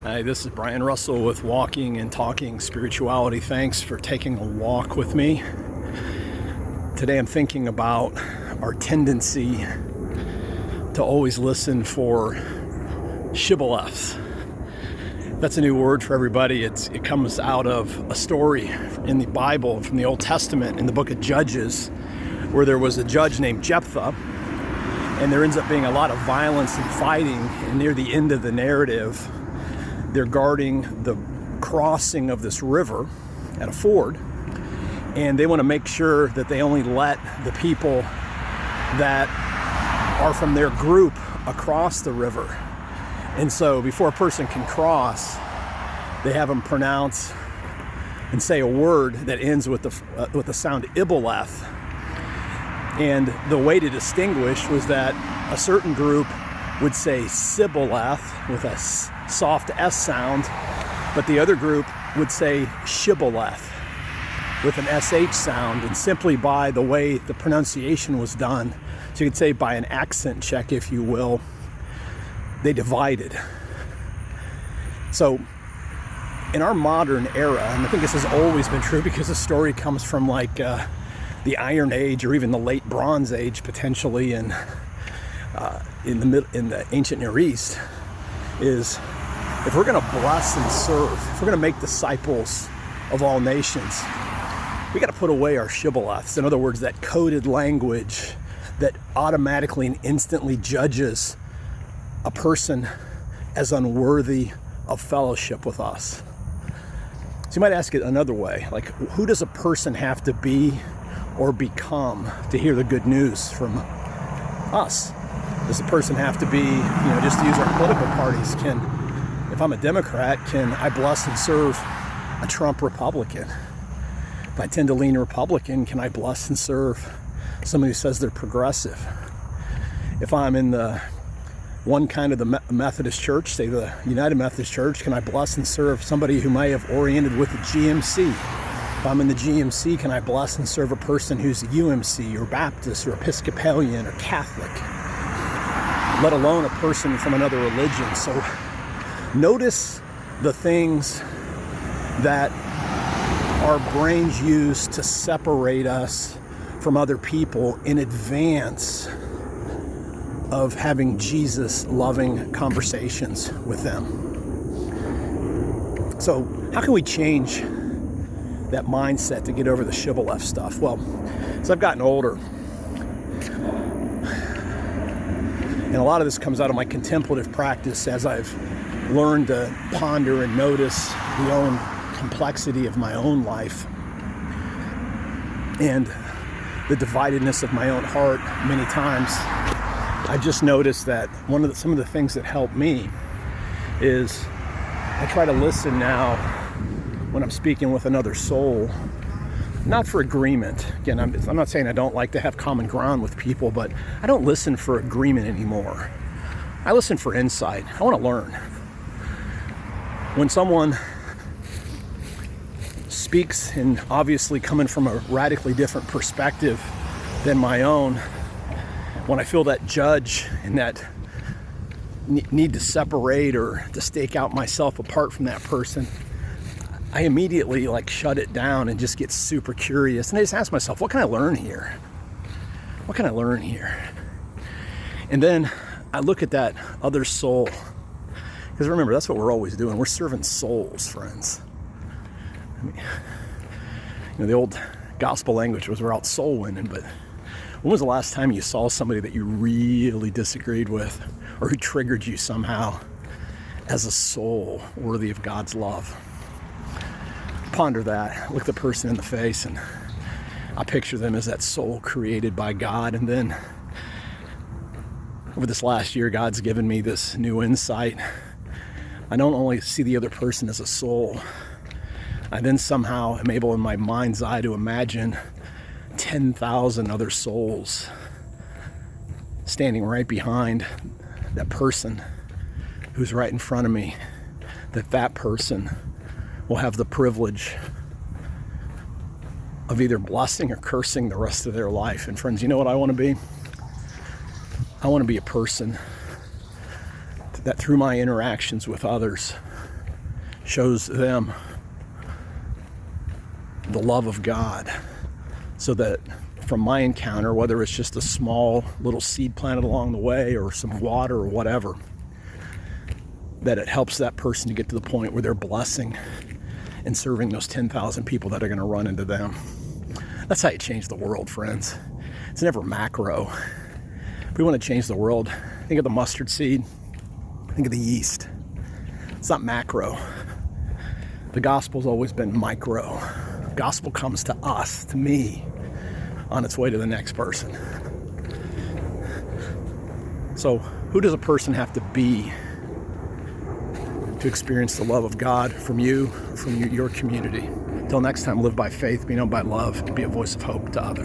Hi, this is Brian Russell with Walking and Talking Spirituality. Thanks for taking a walk with me. Today I'm thinking about our tendency to always listen for shibboleths. That's a new word for everybody. It comes out of a story in the Bible from the Old Testament in the book of Judges, where there was a judge named Jephthah, and there ends up being a lot of violence and fighting, and near the end of the narrative they're guarding the crossing of this river at a ford, and they want to make sure that they only let the people that are from their group across the river. And so before a person can cross, they have them pronounce and say a word that ends with the sound Ibboleth. And the way to distinguish was that a certain group would say Sibboleth with a soft S sound, but the other group would say Shibboleth with an SH sound, and simply by the way the pronunciation was done, so you could say by an accent check, if you will, they divided. So in our modern era, and I think this has always been true because the story comes from like the Iron Age or even the late Bronze Age potentially in the ancient Near East, is if we're going to bless and serve, if we're going to make disciples of all nations, we got to put away our shibboleths. In other words, that coded language that automatically and instantly judges a person as unworthy of fellowship with us. So you might ask it another way, like, who does a person have to be or become to hear the good news from us? Does the person have to be, just to use our political parties, if I'm a Democrat, can I bless and serve a Trump Republican? If I tend to lean Republican, can I bless and serve somebody who says they're progressive? If I'm in the one kind of the Methodist Church, say the United Methodist Church, can I bless and serve somebody who may have oriented with the GMC? If I'm in the GMC, can I bless and serve a person who's UMC or Baptist or Episcopalian or Catholic, let alone a person from another religion? So notice the things that our brains use to separate us from other people in advance of having Jesus-loving conversations with them. So how can we change that mindset to get over the shibboleth stuff? Well, as I've gotten older, and a lot of this comes out of my contemplative practice as I've learned to ponder and notice the own complexity of my own life and the dividedness of my own heart many times, I just noticed that some of the things that help me is I try to listen now when I'm speaking with another soul, not for agreement. Again, I'm not saying I don't like to have common ground with people, but I don't listen for agreement anymore. I listen for insight. I want to learn. When someone speaks, and obviously coming from a radically different perspective than my own, when I feel that judge and that need to separate or to stake out myself apart from that person, I immediately shut it down and just get super curious. And I just ask myself, what can I learn here? What can I learn here? And then I look at that other soul. Because remember, that's what we're always doing. We're serving souls, friends. I mean, the old gospel language was we're out soul winning, but when was the last time you saw somebody that you really disagreed with or who triggered you somehow as a soul worthy of God's love? Ponder that. Look the person in the face, and I picture them as that soul created by God. And then over this last year, God's given me this new insight. I don't only see the other person as a soul, I then somehow am able in my mind's eye to imagine 10,000 other souls standing right behind that person who's right in front of me, that person will have the privilege of either blessing or cursing the rest of their life. And friends, you know what I want to be? I want to be a person that through my interactions with others shows them the love of God, so that from my encounter, whether it's just a small little seed planted along the way or some water or whatever, that it helps that person to get to the point where they're blessing and serving those 10,000 people that are going to run into them. That's how you change the world, friends. It's never macro. If we want to change the world, think of the mustard seed, think of the yeast. It's not macro. The gospel's always been micro. The gospel comes to us, to me, on its way to the next person. So who does a person have to be to experience the love of God from you, from your community? Until next time, live by faith, be known by love, and be a voice of hope to others.